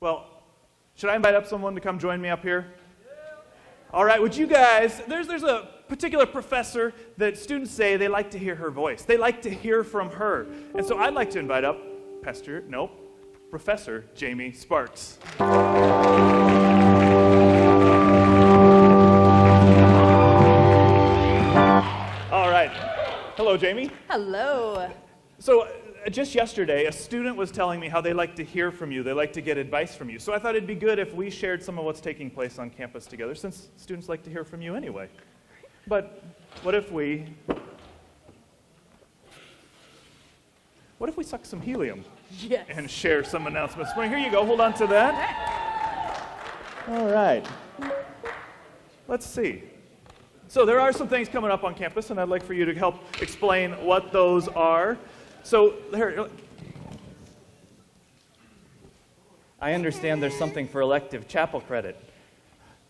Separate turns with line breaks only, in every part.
Well, should I invite up someone to come join me up here? All right, would you guys, there's a particular professor that students say they like to hear her voice. They like to hear from her. And so I'd like to invite up Professor Jamie Sparks. All right. Hello, Jamie.
Hello.
So just yesterday, a student was telling me how they like to hear from you. They like to get advice from you. So I thought it'd be good if we shared some of what's taking place on campus together, since students like to hear from you anyway. But what if we suck some helium?
Yes.
And share some announcements. Well, here you go. Hold on to that. All right. Let's see. So there are some things coming up on campus, and I'd like for you to help explain what those are. So here.
I understand there's something for elective chapel credit.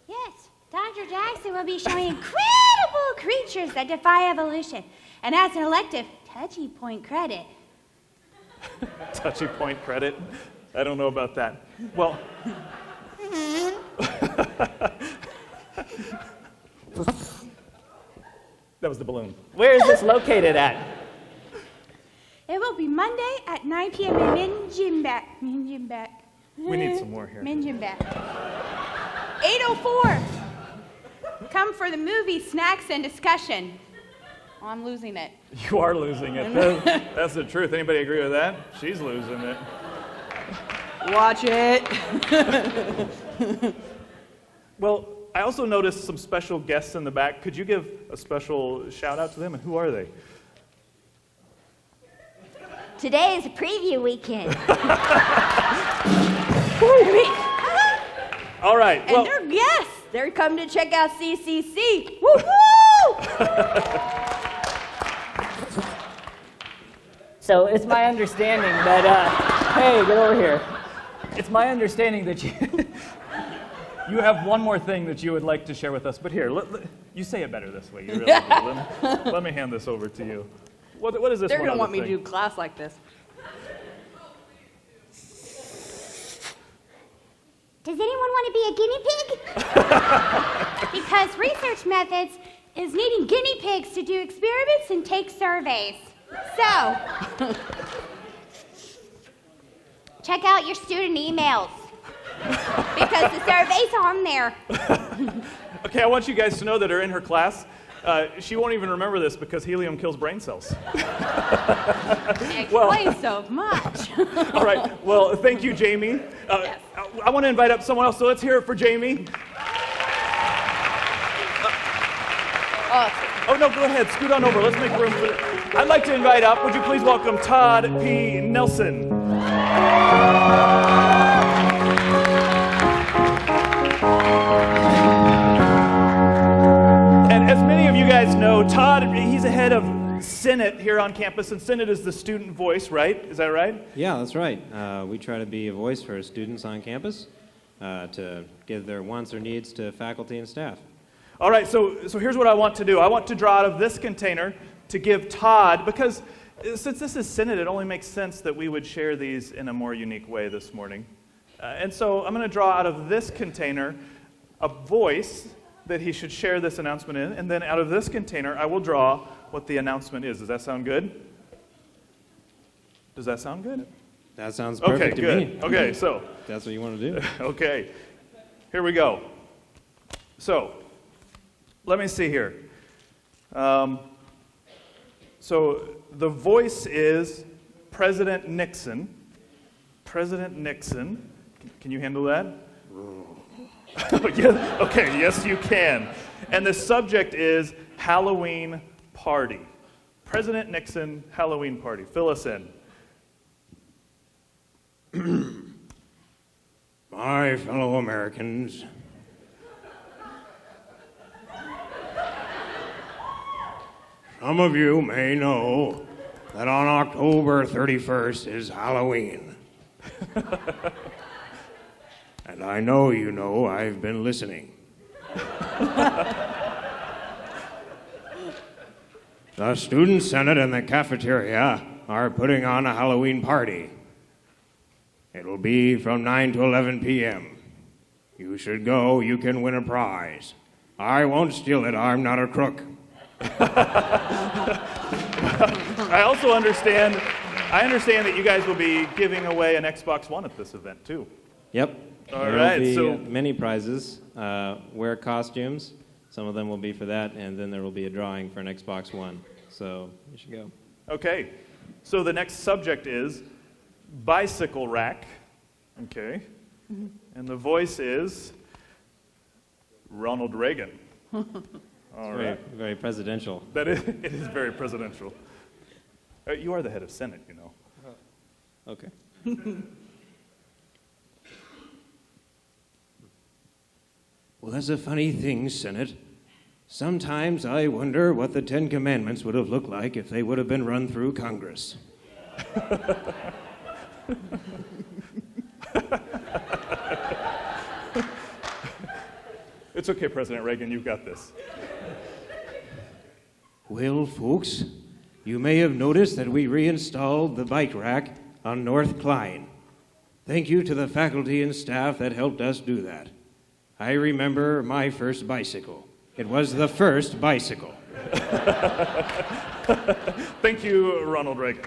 Yes, Dr. Jackson will be showing incredible creatures that defy evolution. And as an elective, touchy point credit.
Touchy point credit? I don't know about that. Well, that was the balloon.
Where is this located at?
It will be Monday at 9 p.m. in Minjimbak.
We need some more here.
Minjimbak.
8:04. Come for the movie, snacks, and discussion. Oh, I'm losing it.
You are losing it. That's the truth. Anybody agree with that? She's losing it.
Watch it.
Well, I also noticed some special guests in the back. Could you give a special shout out to them, and who are they?
Today is a preview weekend.
All right.
And
Well,
they're guests. They're coming to check out CCC. Woo-hoo!
So it's my understanding that, hey, get over here. It's my understanding that you have one more thing that you would like to share with us. But here, you say it better this way. You really do. Let me hand this over to you. What is this?
They're
one
going to
other
want me to
thing?
do class like this.
Does anyone want to be a guinea pig? Because research methods is needing guinea pigs to do experiments and take surveys. So, check out your student emails. Because the survey's on there.
Okay, I want you guys to know that are in her class. She won't even remember this because helium kills brain cells.
Explains so much.
All right. Well, thank you, Jamie.
Yes.
I want to invite up someone else, so let's hear it for Jamie. Oh, no, go ahead. Scoot on over. Let's make room for it. I'd like to invite up, would you please welcome Todd P. Nelson. And as many of you guys know, Todd, he's the head of Senate here on campus, and Senate is the student voice, right? Is that right?
Yeah, that's right. We try to be a voice for students on campus to give their wants or needs to faculty and staff.
All right, so here's what I want to do. I want to draw out of this container to give Todd, because since this is Senate, it only makes sense that we would share these in a more unique way this morning. And so I'm going to draw out of this container a voice that he should share this announcement in, and then out of this container, I will draw what the announcement is. Does that sound good? Does that sound good?
That sounds perfect to me.
Okay, so.
That's what you want to do.
Okay, here we go. So, let me see here. So, the voice is President Nixon. President Nixon. Can you handle that? Yeah, okay, yes you can. And the subject is Halloween party. President Nixon, Halloween party. Fill us in.
My fellow Americans, some of you may know that on October 31st is Halloween. And I know you know I've been listening. The Student Senate and the cafeteria are putting on a Halloween party. It'll be from 9 to 11 p.m. You should go. You can win a prize. I won't steal it. I'm not a crook.
I also understand that you guys will be giving away an Xbox One at this event, too.
Yep.
All
There
right,
will be
so-
many prizes. Wear costumes. Some of them will be for that, and then there will be a drawing for an Xbox One. So you should go.
Okay, so the next subject is bicycle rack. Okay, and the voice is Ronald Reagan. All
Very,
right,
very presidential.
it is very presidential. You are the head of Senate, you know.
Okay. Well, that's a funny thing, Senate. Sometimes I wonder what the Ten Commandments would have looked like if they would have been run through Congress.
It's okay, President Reagan, you've got this.
Well, folks, you may have noticed that we reinstalled the bike rack on North Klein. Thank you to the faculty and staff that helped us do that. I remember my first bicycle. It was the first bicycle.
Thank you, Ronald Reagan.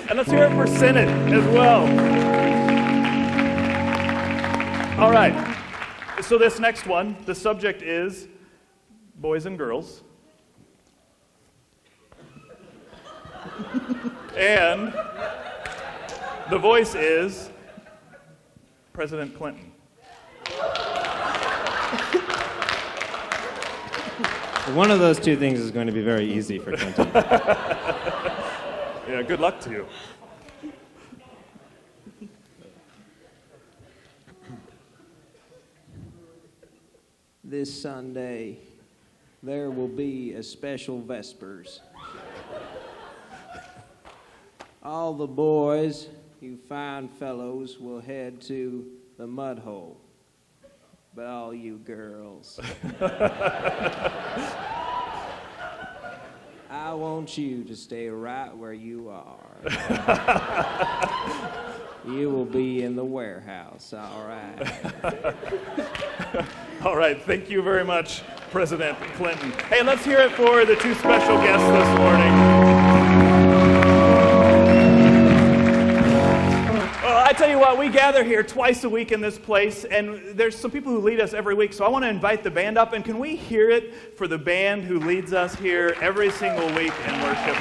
And let's hear it for Senate as well. All right. So this next one, the subject is boys and girls. And the voice is President Clinton.
One of those two things is going to be very easy for Clinton.
Yeah, good luck to you.
This Sunday, there will be a special Vespers. All the boys, you fine fellows, will head to the mud hole. But all you girls, I want you to stay right where you are. You will be in the warehouse, all right?
All right, thank you very much, President Clinton. Hey, let's hear it for the two special guests this morning. Well, I tell you what, we gather here twice a week in this place, and there's some people who lead us every week, so I want to invite the band up, and can we hear it for the band who leads us here every single week in worship?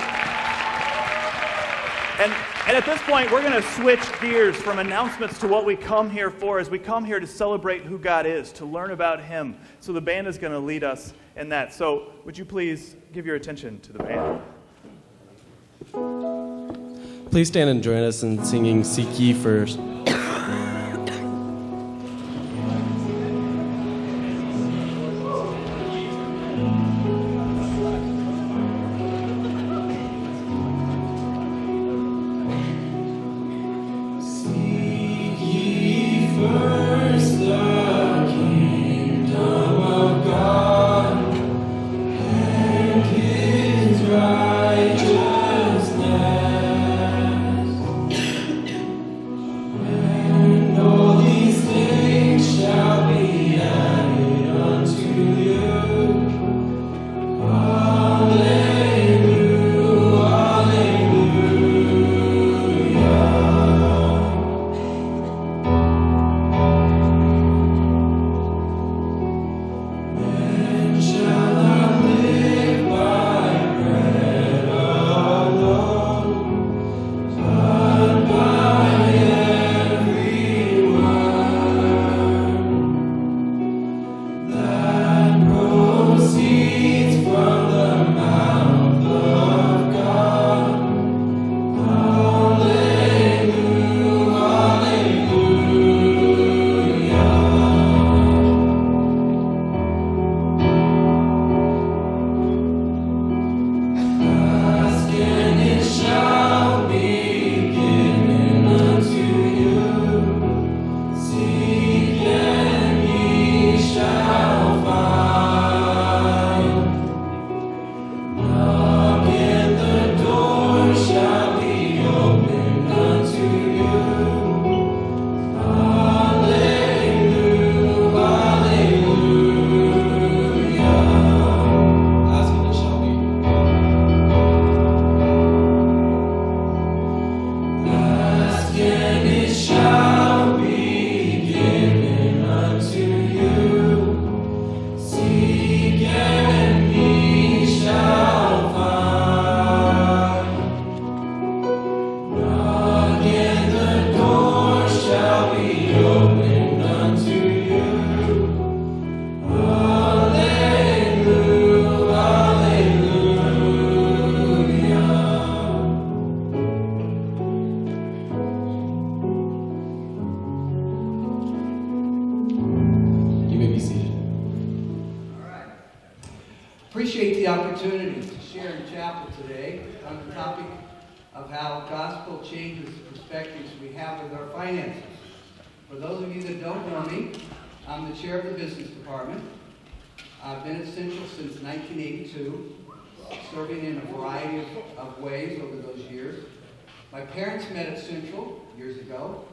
And at this point, we're going to switch gears from announcements to what we come here for, as we come here to celebrate who God is, to learn about Him. So the band is going to lead us in that. So would you please give your attention to the band?
Please stand and join us in singing Seek Ye First.
Righteousness. opportunity to share in chapel today on the topic of how gospel changes the perspectives we have with our finances. For those of you that don't know me, I'm the chair of the business department. I've been at Central since 1982, serving in a variety of ways over those years. My parents met at Central years ago.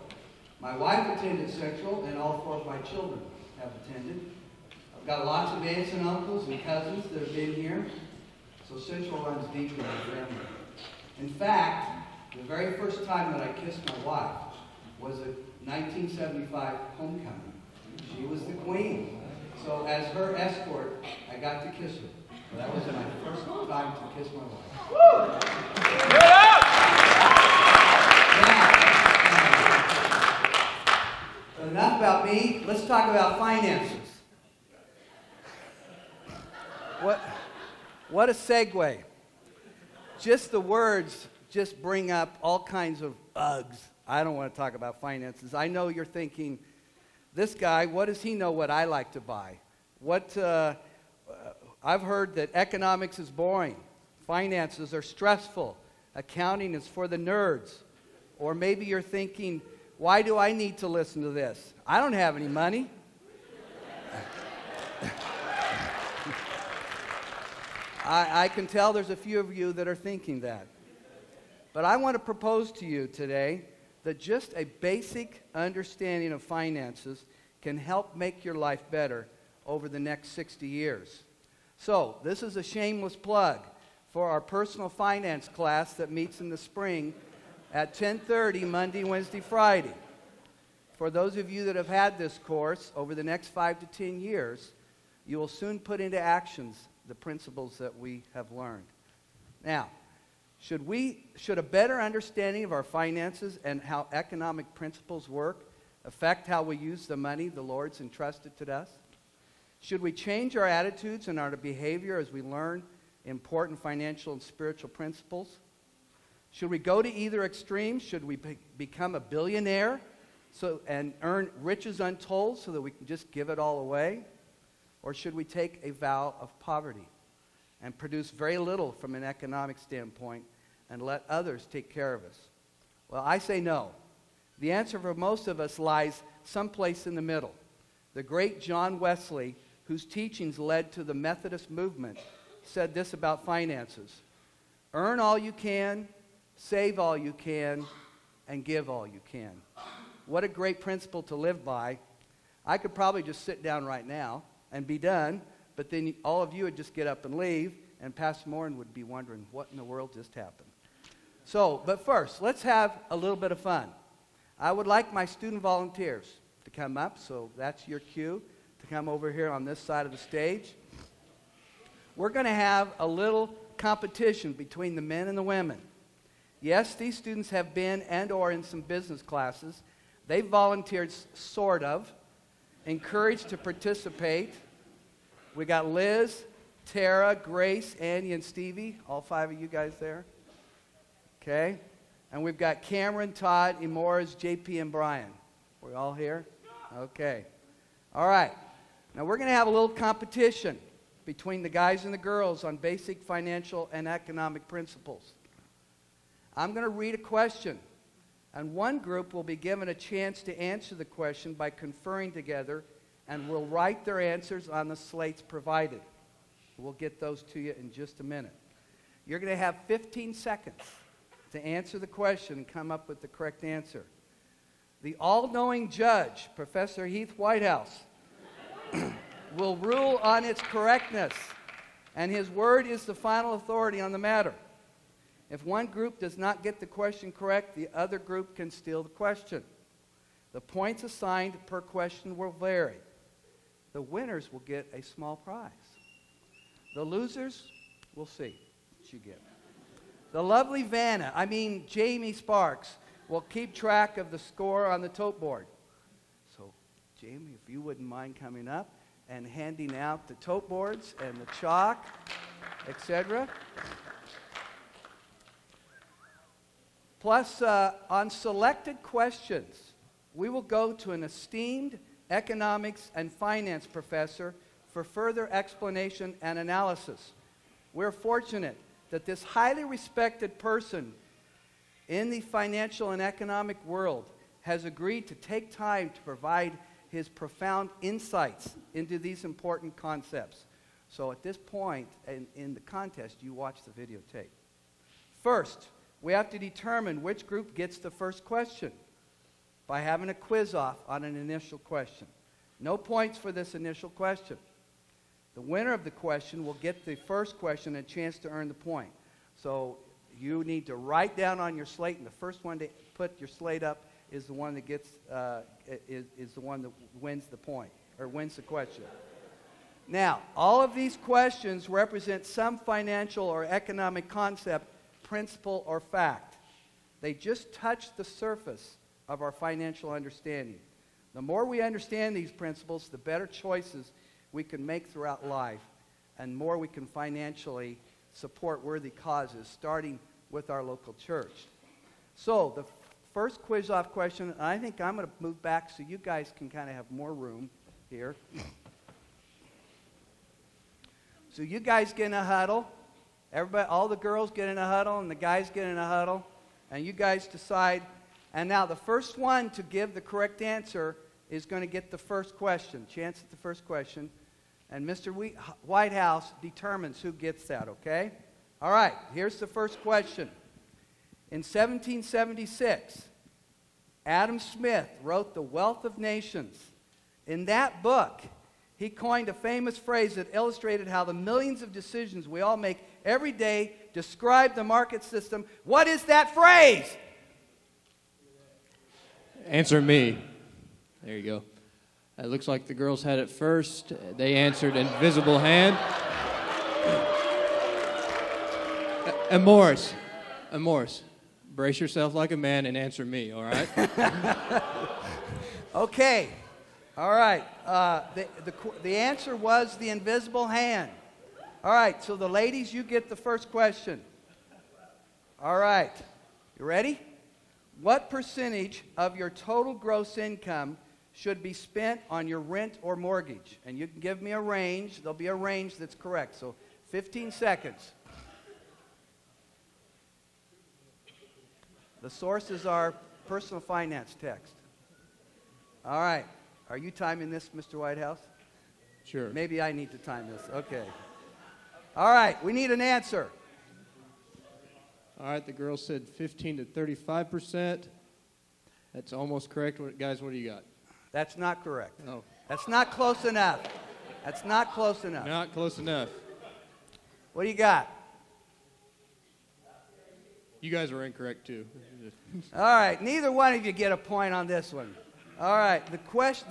My wife attended Central, and all four of my children have attended. I've got lots of aunts and uncles and cousins that have been here, so Central runs deep in my family. In fact, the very first time that I kissed my wife was at 1975 homecoming. She was the queen. So as her escort, I got to kiss her. So that was my first time to kiss my wife. Now, enough about me. Let's talk about finances. What a segue. Just the words just bring up all kinds of ughs. I don't want to talk about finances. I know you're thinking, this guy, what does he know what I like to buy? I've heard that economics is boring. Finances are stressful. Accounting is for the nerds. Or maybe you're thinking, why do I need to listen to this? I don't have any money. I can tell there's a few of you that are thinking that. But I want to propose to you today that just a basic understanding of finances can help make your life better over the next 60 years. So, this is a shameless plug for our personal finance class that meets in the spring at 10:30 Monday, Wednesday, Friday. For those of you that have had this course over the next 5 to 10 years, you will soon put into actions the principles that we have learned. Now, should a better understanding of our finances and how economic principles work affect how we use the money the Lord's entrusted to us? Should we change our attitudes and our behavior as we learn important financial and spiritual principles? Should we go to either extreme? Should we become a billionaire and earn riches untold so that we can just give it all away? Or should we take a vow of poverty and produce very little from an economic standpoint and let others take care of us? Well, I say no. The answer for most of us lies someplace in the middle. The great John Wesley, whose teachings led to the Methodist movement, said this about finances: earn all you can, save all you can, and give all you can. What a great principle to live by. I could probably just sit down right now and be done, but then all of you would just get up and leave, and Pastor Morin would be wondering, what in the world just happened? So, but first, let's have a little bit of fun. I would like my student volunteers to come up, so that's your cue to come over here on this side of the stage. We're going to have a little competition between the men and the women. Yes, these students have been and or in some business classes. They've volunteered sort of, encouraged to participate. We got Liz, Tara, Grace, Annie, and Stevie. All 5 of you guys there. Okay. And we've got Cameron, Todd, Emoras, JP, and Brian. We're all here? Okay. All right. Now we're going to have a little competition between the guys and the girls on basic financial and economic principles. I'm going to read a question, and one group will be given a chance to answer the question by conferring together, and will write their answers on the slates provided. We'll get those to you in just a minute. You're going to have 15 seconds to answer the question and come up with the correct answer. The all-knowing judge, Professor Heath Whitehouse, will rule on its correctness, and his word is the final authority on the matter. If one group does not get the question correct, the other group can steal the question. The points assigned per question will vary. The winners will get a small prize. The losers, we'll see what you get. The lovely Jamie Sparks, will keep track of the score on the tote board. So, Jamie, if you wouldn't mind coming up and handing out the tote boards and the chalk, etc. Plus, on selected questions, we will go to an esteemed economics and finance professor for further explanation and analysis. We're fortunate that this highly respected person in the financial and economic world has agreed to take time to provide his profound insights into these important concepts. So at this point in the contest, you watch the videotape. First, we have to determine which group gets the first question by having a quiz off on an initial question. No points for this initial question. The winner of the question will get the first question a chance to earn the point. So you need to write down on your slate, and the first one to put your slate up is the one that gets is the one that wins the point or wins the question. Now, all of these questions represent some financial or economic concept, principle, or fact. They just touch the surface of our financial understanding. The more we understand these principles, the better choices we can make throughout life, and more we can financially support worthy causes, starting with our local church. So the first quiz-off question, and I think I'm going to move back so you guys can kind of have more room here. So you guys get in a huddle. Everybody, all the girls get in a huddle, and the guys get in a huddle, and you guys decide. And now the first one to give the correct answer is going to get the first question, chance at the first question. And Mr. Whitehouse determines who gets that, okay? All right, here's the first question. In 1776, Adam Smith wrote The Wealth of Nations. In that book, he coined a famous phrase that illustrated how the millions of decisions we all make every day describe the market system. What is that phrase?
Answer me. There you go. It looks like the girls had it first. They answered invisible hand. And Morris, brace yourself like a man and answer me, all right?
Okay. All right. The answer was the invisible hand. All right. So the ladies, you get the first question. All right. You ready? What percentage of your total gross income should be spent on your rent or mortgage? And you can give me a range. There'll be a range that's correct. So 15 seconds. The source is our personal finance text. All right. Are you timing this, Mr. Whitehouse?
Sure.
Maybe I need to time this. Okay. All right. We need an answer.
All right, the girls said 15 to 35%. That's almost correct. Guys, what do you got?
That's not correct.
Oh.
That's not close enough. That's not close enough.
Not close enough.
What do you got?
You guys were incorrect, too.
All right. Neither one of you get a point on this one. All right.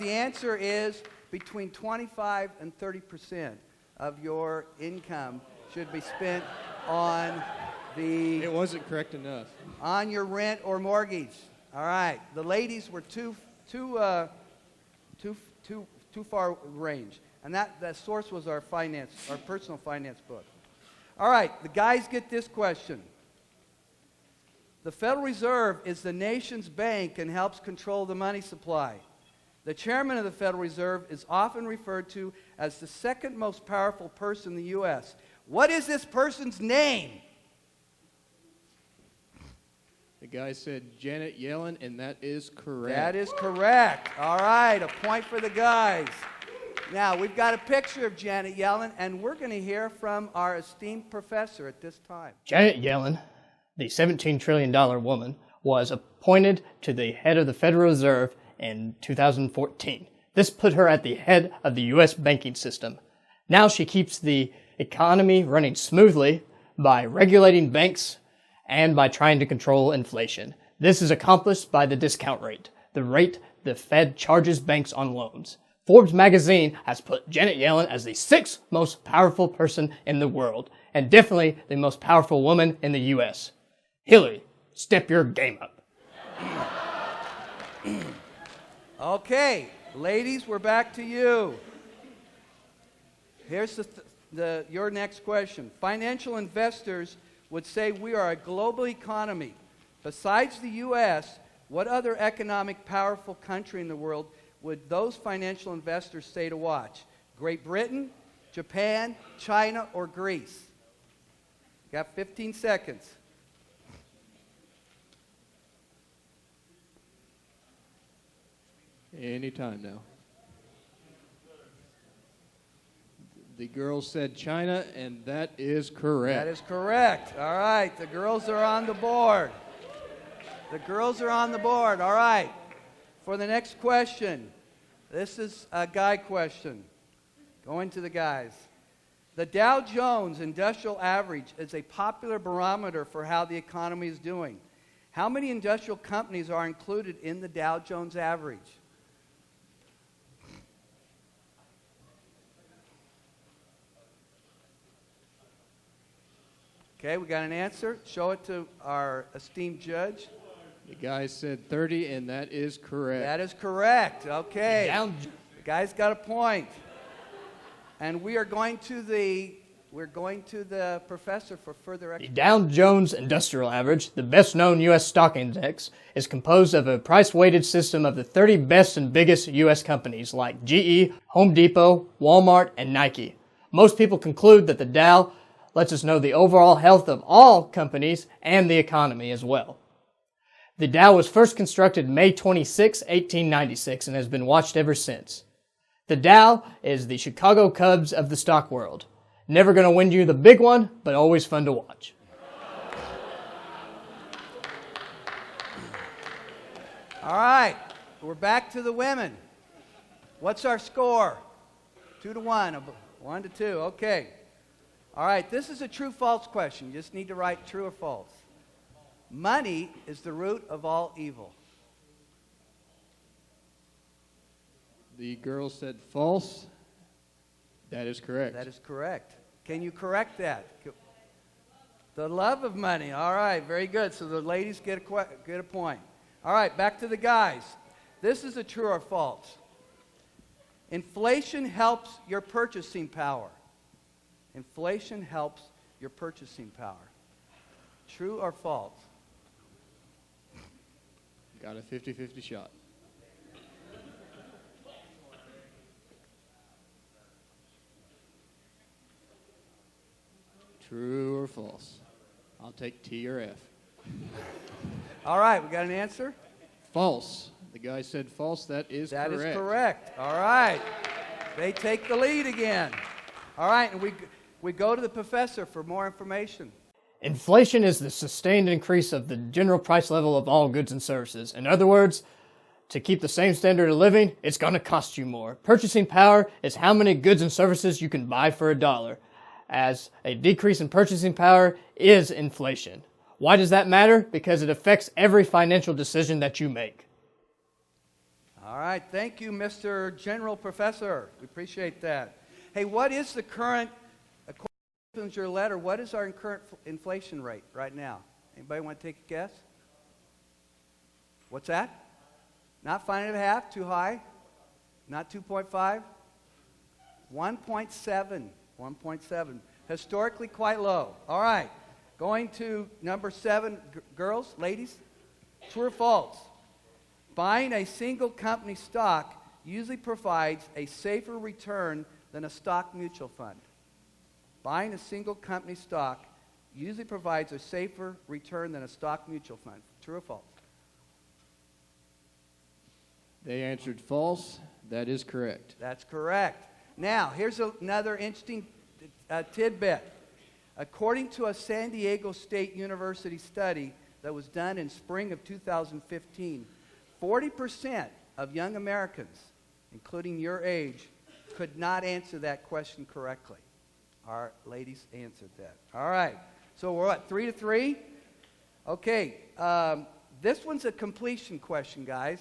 The answer is between 25 and 30% of your income should be spent on
It wasn't correct enough.
On your rent or mortgage. All right. The ladies were too far range. And that source was our personal finance book. All right. The guys get this question. The Federal Reserve is the nation's bank and helps control the money supply. The chairman of the Federal Reserve is often referred to as the second most powerful person in the U.S. What is this person's name?
The guy said Janet Yellen, and that is correct.
That is correct. All right, a point for the guys. Now, we've got a picture of Janet Yellen, and we're going to hear from our esteemed professor at this time.
Janet Yellen, the $17 trillion woman, was appointed to the head of the Federal Reserve in 2014. This put her at the head of the U.S. banking system. Now she keeps the economy running smoothly by regulating banks and by trying to control inflation. This is accomplished by the discount rate, the rate the Fed charges banks on loans. Forbes magazine has put Janet Yellen as the sixth most powerful person in the world, and definitely the most powerful woman in the U.S. Hillary, step your game up.
Okay, ladies, we're back to you. Here's your next question. Financial investors would say we are a global economy. Besides the U.S., what other economic powerful country in the world would those financial investors say to watch? Great Britain, Japan, China, or Greece? Got 15 seconds.
Anytime now. The girls said China, and that is correct.
That is correct. All right, the girls are on the board. The girls are on the board. All right. For the next question, this is a guy question. Going to the guys. The Dow Jones Industrial Average is a popular barometer for how the economy is doing. How many industrial companies are included in the Dow Jones Average? Okay, we got an answer. Show it to our esteemed judge.
The guy said 30, and that is correct.
That is correct. Okay. The guy's got a point. And we're going to the professor for further
The
explanation.
Dow Jones Industrial Average, the best-known U.S. stock index, is composed of a price-weighted system of the 30 best and biggest U.S. companies like GE, Home Depot, Walmart, and Nike. Most people conclude that the Dow lets us know the overall health of all companies and the economy as well. The Dow was first constructed May 26, 1896, and has been watched ever since. The Dow is the Chicago Cubs of the stock world. Never going to win you the big one, but always fun to watch.
All right. We're back to the women. What's our score? 2-1. 1-2. Okay. All right. This is a true-false question. You just need to write true or false. Money is the root of all evil.
The girls said false. That is correct.
That is correct. Can you correct that? The love of money. All right, very good. So the ladies get a point. All right, back to the guys. This is a true or false. Inflation helps your purchasing power. Inflation helps your purchasing power. True or false?
Got a 50-50 shot. True or false? I'll take T or F.
All right, we got an answer?
False. The guy said false. That is correct.
That is correct. All right. They take the lead again. All right, and we go to the professor for more information.
Inflation is the sustained increase of the general price level of all goods and services. In other words, to keep the same standard of living, it's going to cost you more. Purchasing power is how many goods and services you can buy for $1. As a decrease in purchasing power is inflation. Why does that matter? Because it affects every financial decision that you make.
All right, thank you, Mr. General Professor. We appreciate that. Hey, what is the current, according to your letter, what is our current inflation rate right now? Anybody want to take a guess? What's that? Not 5.5, too high? Not 2.5? 1.7. 1.7. Historically quite low. All right. Going to number 7. Girls, ladies, true or false? Buying a single company stock usually provides a safer return than a stock mutual fund. Buying a single company stock usually provides a safer return than a stock mutual fund. True or false?
They answered false. That is correct.
That's correct. Now, here's another interesting tidbit. According to a San Diego State University study that was done in spring of 2015, 40% of young Americans, including your age, could not answer that question correctly. Our ladies answered that. All right. So we're at 3-3. Okay. This one's a completion question, guys.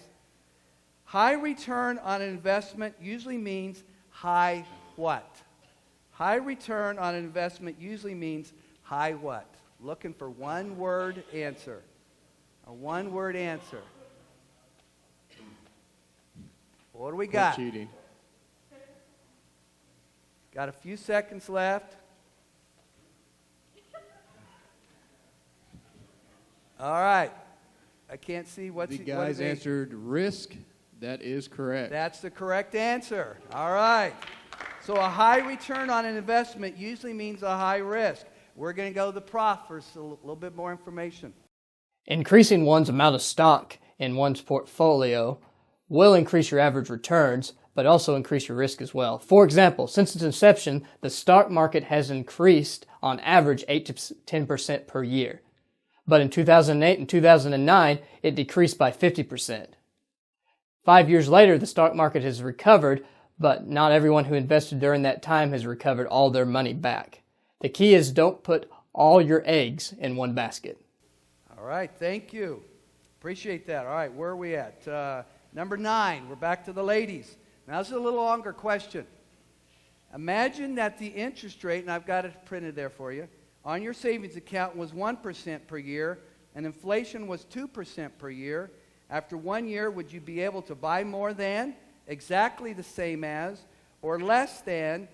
High return on an investment usually means high what? High return on an investment usually means high what? Looking for one-word answer. A one-word answer. What do we got?
Cheating.
Got a few seconds left. All right. I can't see what's
The guys answered risk. That is correct.
That's the correct answer. All right. So a high return on an investment usually means a high risk. we're going to go to the prof for a little bit more information.
Increasing one's amount of stock in one's portfolio will increase your average returns, but also increase your risk as well. For example, since its inception, the stock market has increased on average 8 to 10% per year. But in 2008 and 2009, it decreased by 50%. 5 years later, the stock market has recovered, but not everyone who invested during that time has recovered all their money back. The key is don't put all your eggs in one basket.
All right, thank you. Appreciate that. All right, where are we at? Number 9, we're back to the ladies. Now, this is a little longer question. Imagine that the interest rate, and I've got it printed there for you, on your savings account was 1% per year, and inflation was 2% per year. After 1 year, would you be able to buy more than, exactly the same as, or less than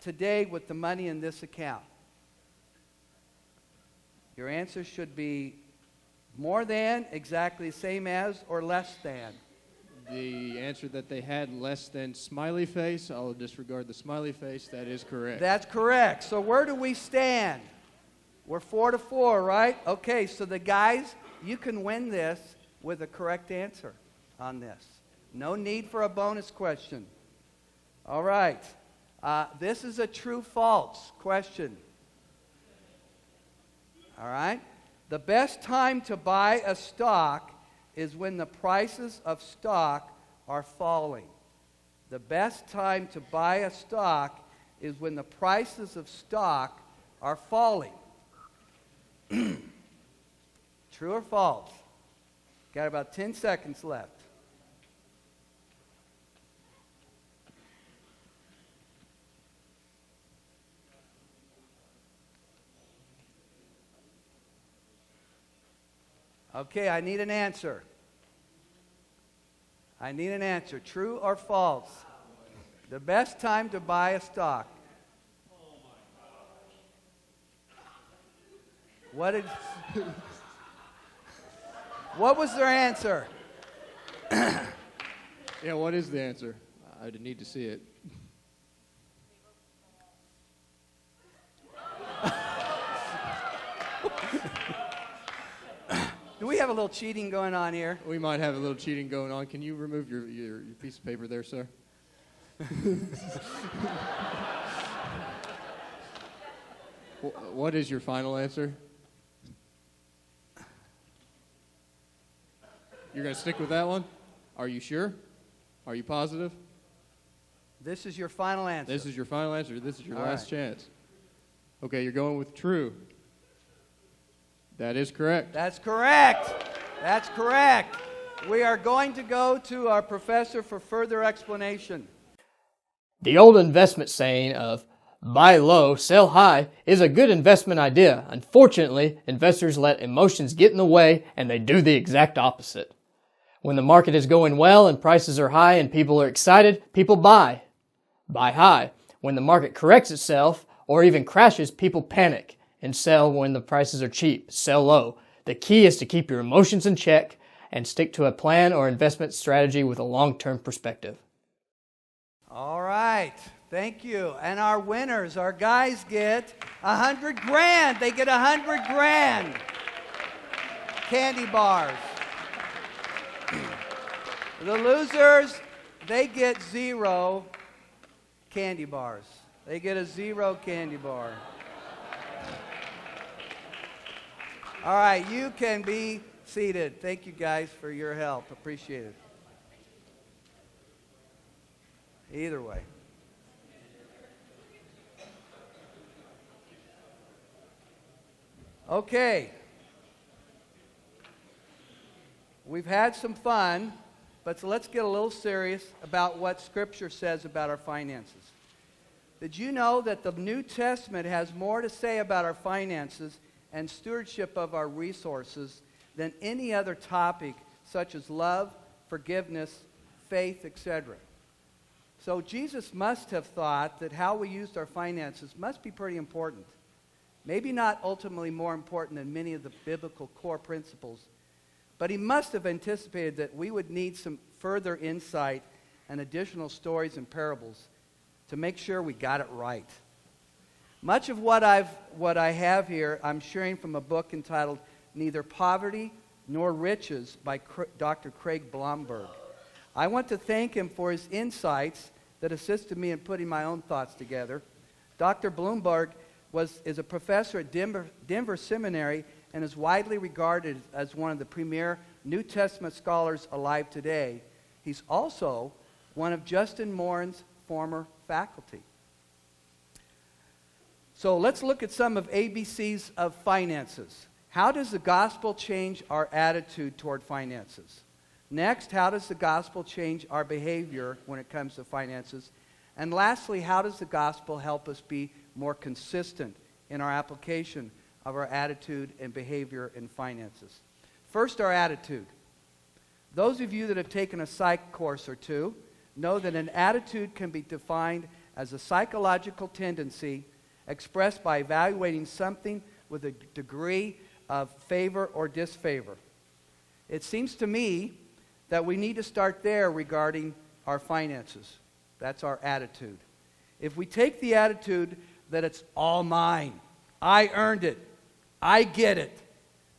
today with the money in this account? Your answer should be more than, exactly the same as, or less than.
The answer that they had less than smiley face, I'll disregard the smiley face. That is correct.
That's correct. So where do we stand? We're 4-4, right? Okay, so the guys, you can win this with a correct answer on this. No need for a bonus question. All right. This is a true-false question. All right? The best time to buy a stock is when the prices of stock are falling. The best time to buy a stock is when the prices of stock are falling. True or false? Got about 10 seconds left. Okay, I need an answer. I need an answer. True or false? The best time to buy a stock. What was their answer?
Yeah, what is the answer? I need to see it.
Do we have a little cheating going on here?
We might have a little cheating going on. Can you remove your piece of paper there, sir? What is your final answer? You're going to stick with that one? Are you sure? Are you positive?
This is your final answer.
This is your final answer. This is your
All
last
right.
chance. Okay, you're going with true. That is correct.
That's correct. That's correct. We are going to go to our professor for further explanation.
The old investment saying of buy low, sell high is a good investment idea. Unfortunately, investors let emotions get in the way and they do the exact opposite. When the market is going well and prices are high and people are excited, people buy. Buy high. When the market corrects itself or even crashes, people panic and sell when the prices are cheap. Sell low. The key is to keep your emotions in check and stick to a plan or investment strategy with a long-term perspective.
All right. Thank you. And our winners, our guys get $100,000. They get $100,000. Candy bars. The losers, they get 0 candy bars. They get a 0 candy bar. All right, you can be seated. Thank you guys for your help. Appreciate it. Either way. Okay. We've had some fun, but let's get a little serious about what Scripture says about our finances. Did you know that the New Testament has more to say about our finances and stewardship of our resources than any other topic, such as love, forgiveness, faith, etc.? So Jesus must have thought that how we used our finances must be pretty important. Maybe not ultimately more important than many of the biblical core principles, but he must have anticipated that we would need some further insight and additional stories and parables to make sure we got it right. Much of what I have here, I'm sharing from a book entitled Neither Poverty Nor Riches by Dr. Craig Blomberg. I want to thank him for his insights that assisted me in putting my own thoughts together. Dr. Blomberg is a professor at Denver Seminary and is widely regarded as one of the premier New Testament scholars alive today. He's also one of Justin Morin's former faculty. So let's look at some of ABCs of finances. How does the gospel change our attitude toward finances? Next, how does the gospel change our behavior when it comes to finances? And lastly, how does the gospel help us be more consistent in our application of our attitude and behavior in finances? First, our attitude. Those of you that have taken a psych course or two know that an attitude can be defined as a psychological tendency expressed by evaluating something with a degree of favor or disfavor. It seems to me that we need to start there regarding our finances. That's our attitude. If we take the attitude that it's all mine, I earned it, I get it,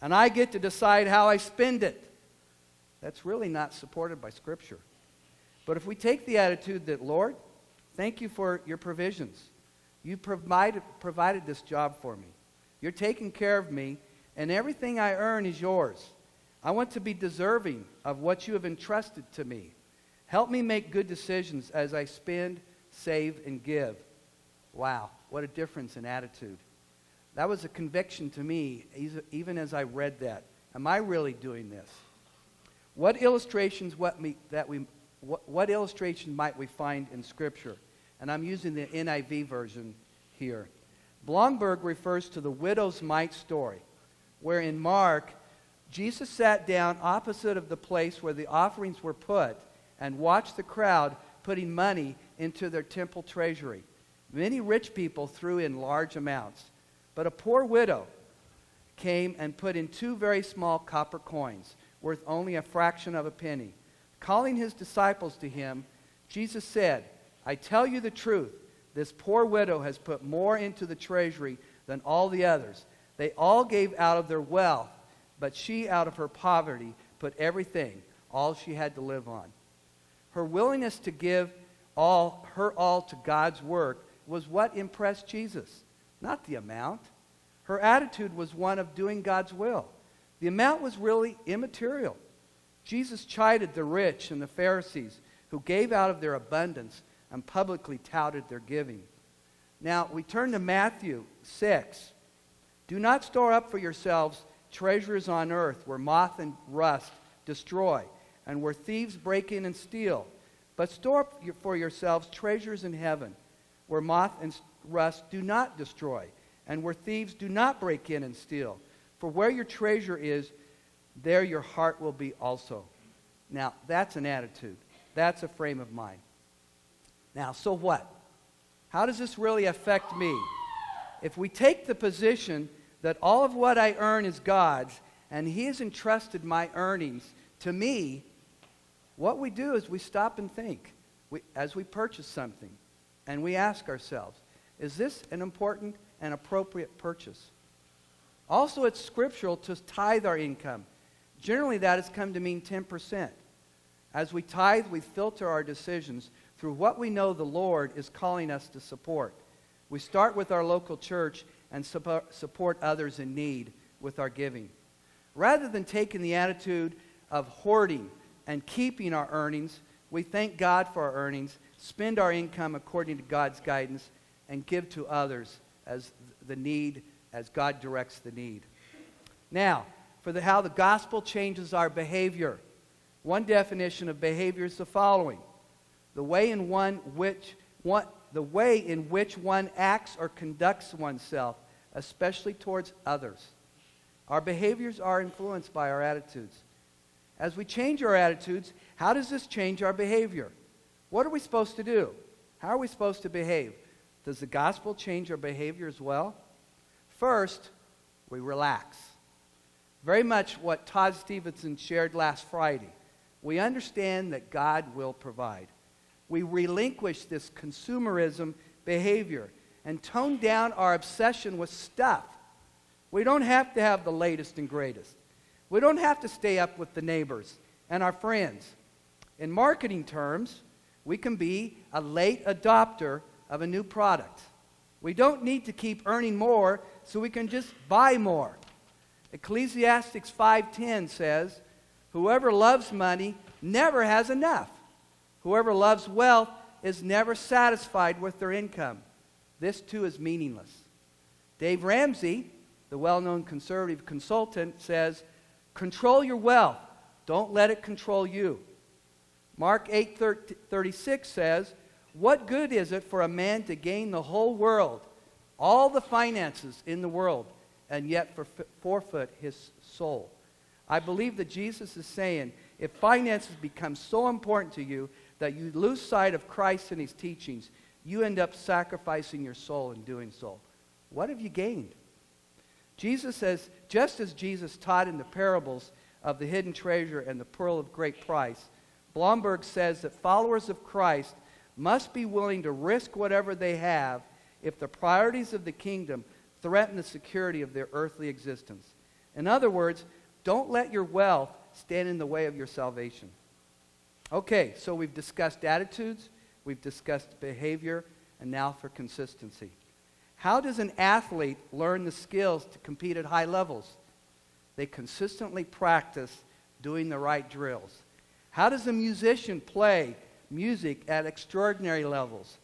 and I get to decide how I spend it, that's really not supported by Scripture. But if we take the attitude that, Lord, thank you for your provisions. You provided this job for me. You're taking care of me, and everything I earn is yours. I want to be deserving of what you have entrusted to me. Help me make good decisions as I spend, save, and give. Wow, what a difference in attitude. That was a conviction to me, even as I read that. Am I really doing this? What illustrations might we find in Scripture? And I'm using the NIV version here. Blomberg refers to the widow's mite story, where in Mark, Jesus sat down opposite of the place where the offerings were put and watched the crowd putting money into their temple treasury. Many rich people threw in large amounts, but a poor widow came and put in 2 very small copper coins, worth only a fraction of a penny. Calling his disciples to him, Jesus said, I tell you the truth, this poor widow has put more into the treasury than all the others. They all gave out of their wealth, but she out of her poverty put everything, all she had to live on. Her willingness to give her all to God's work was what impressed Jesus, not the amount. Her attitude was one of doing God's will. The amount was really immaterial. Jesus chided the rich and the Pharisees who gave out of their abundance and publicly touted their giving. Now, we turn to Matthew 6. Do not store up for yourselves treasures on earth where moth and rust destroy and where thieves break in and steal. But store up for yourselves treasures in heaven where moth and rust do not destroy and where thieves do not break in and steal. For where your treasure is, there your heart will be also. Now, that's an attitude. That's a frame of mind. Now, so what? How does this really affect me? If we take the position that all of what I earn is God's, and He has entrusted my earnings to me, what we do is we stop and think as we purchase something, and we ask ourselves, is this an important and appropriate purchase? Also, it's scriptural to tithe our income. Generally, that has come to mean 10%. As we tithe, we filter our decisions through what we know the Lord is calling us to support. We start with our local church and support others in need with our giving. Rather than taking the attitude of hoarding and keeping our earnings, we thank God for our earnings, spend our income according to God's guidance, and give to others as God directs the need. Now, how the gospel changes our behavior. One definition of behavior is the following: the way in which one acts or conducts oneself, especially towards others. Our behaviors are influenced by our attitudes. As we change our attitudes, how does this change our behavior? What are we supposed to do? How are we supposed to behave? Does the gospel change our behavior as well? First, we relax. Very much what Todd Stevenson shared last Friday. We understand that God will provide. We relinquish this consumerism behavior and tone down our obsession with stuff. We don't have to have the latest and greatest. We don't have to stay up with the neighbors and our friends. In marketing terms, we can be a late adopter of a new product. We don't need to keep earning more so we can just buy more. Ecclesiastes 5:10 says, "Whoever loves money never has enough. Whoever loves wealth is never satisfied with their income. This too is meaningless." Dave Ramsey, the well-known conservative consultant, says, "Control your wealth. Don't let it control you." Mark 8:36 says, "What good is it for a man to gain the whole world, all the finances in the world, and yet forfeit his soul?" I believe that Jesus is saying, if finances become so important to you that you lose sight of Christ and his teachings, you end up sacrificing your soul in doing so. What have you gained? Jesus says, just as Jesus taught in the parables of the hidden treasure and the pearl of great price, Blomberg says that followers of Christ must be willing to risk whatever they have if the priorities of the kingdom threaten the security of their earthly existence. In other words, don't let your wealth stand in the way of your salvation. Okay, so we've discussed attitudes, we've discussed behavior, and now for consistency. How does an athlete learn the skills to compete at high levels? They consistently practice doing the right drills. How does a musician play music at extraordinary levels?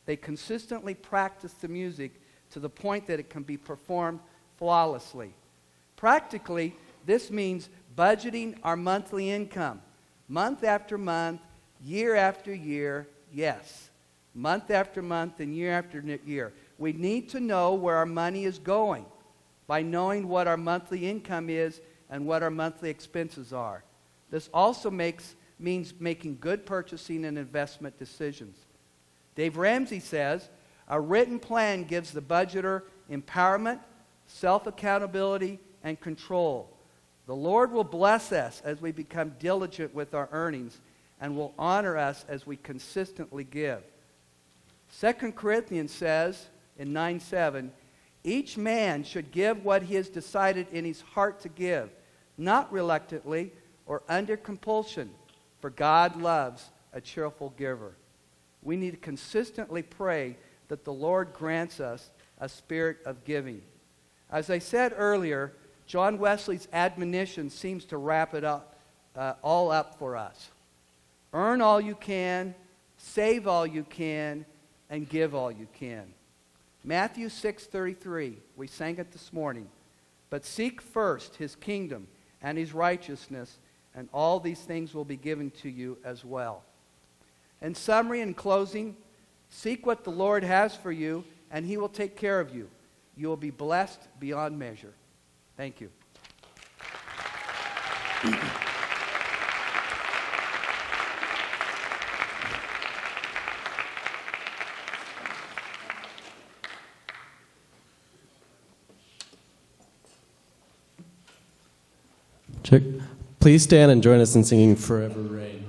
They consistently practice the music to the point that it can be performed flawlessly. Practically, this means budgeting our monthly income, month after month, year after year, yes, month after month and year after year. We need to know where our money is going by knowing what our monthly income is and what our monthly expenses are. This also means making good purchasing and investment decisions. Dave Ramsey says, a written plan gives the budgeter empowerment, self-accountability, and control. The Lord will bless us as we become diligent with our earnings and will honor us as we consistently give. 2 Corinthians says in 9:7, each man should give what he has decided in his heart to give, not reluctantly or under compulsion, for God loves a cheerful giver. We need to consistently pray that the Lord grants us a spirit of giving. As I said earlier, John Wesley's admonition seems to wrap it up, all up for us. Earn all you can, save all you can, and give all you can. Matthew 6:33, we sang it this morning. But seek first his kingdom and his righteousness, and all these things will be given to you as well. In summary and closing, seek what the Lord has for you, and he will take care of you. You will be blessed beyond measure. Thank you.
Check. Please stand and join us in singing Forever Rain.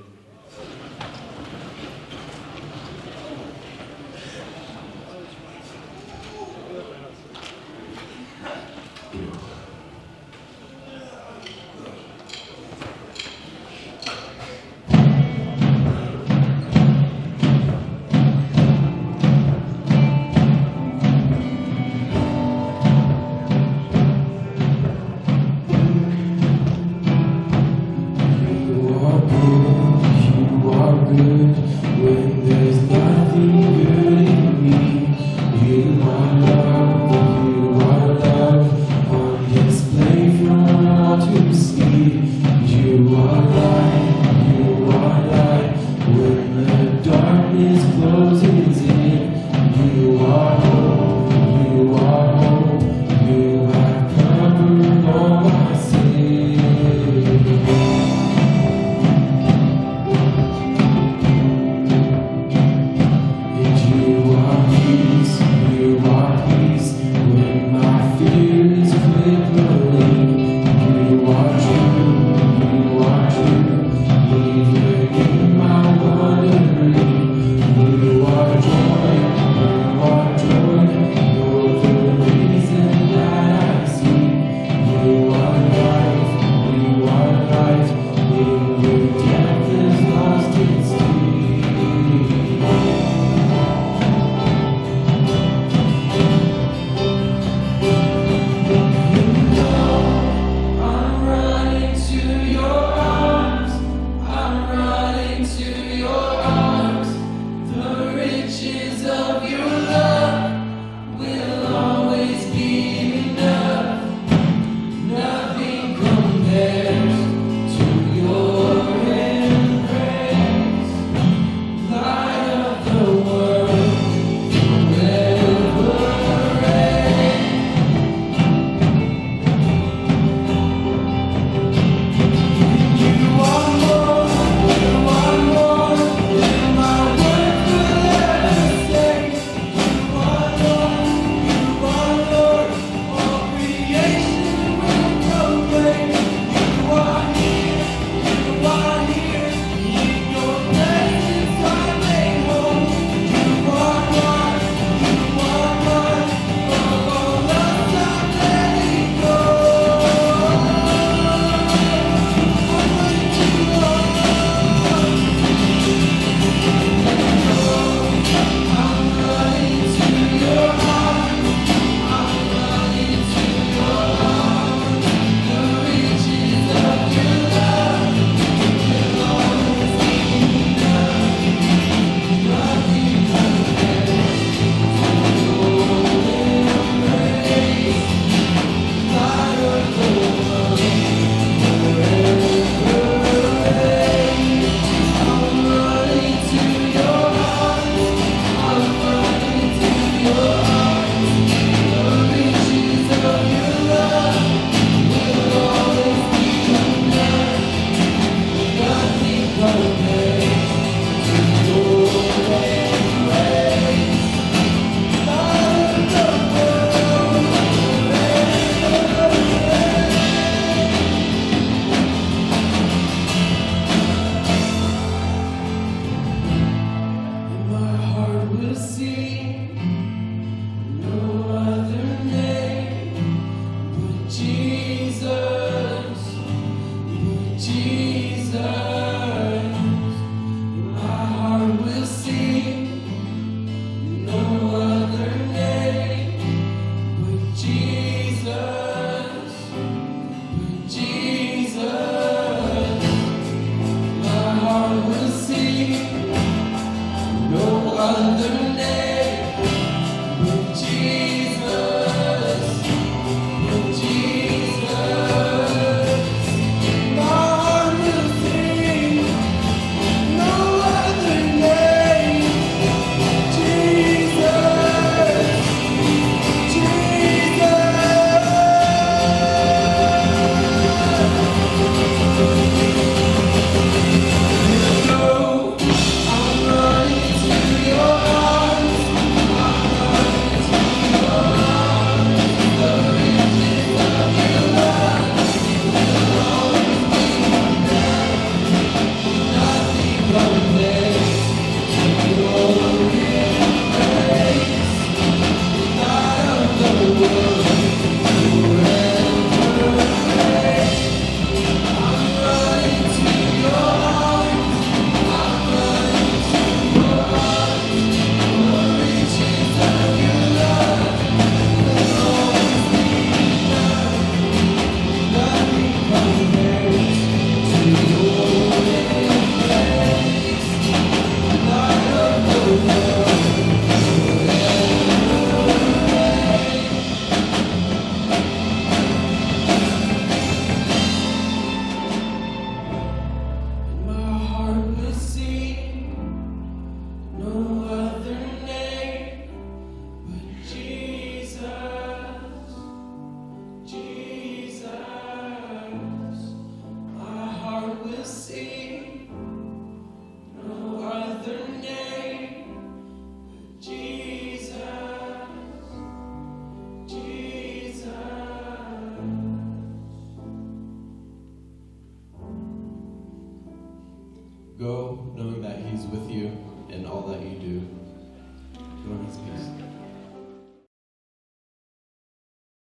Go knowing that He's with you in all that you do. Go in His peace.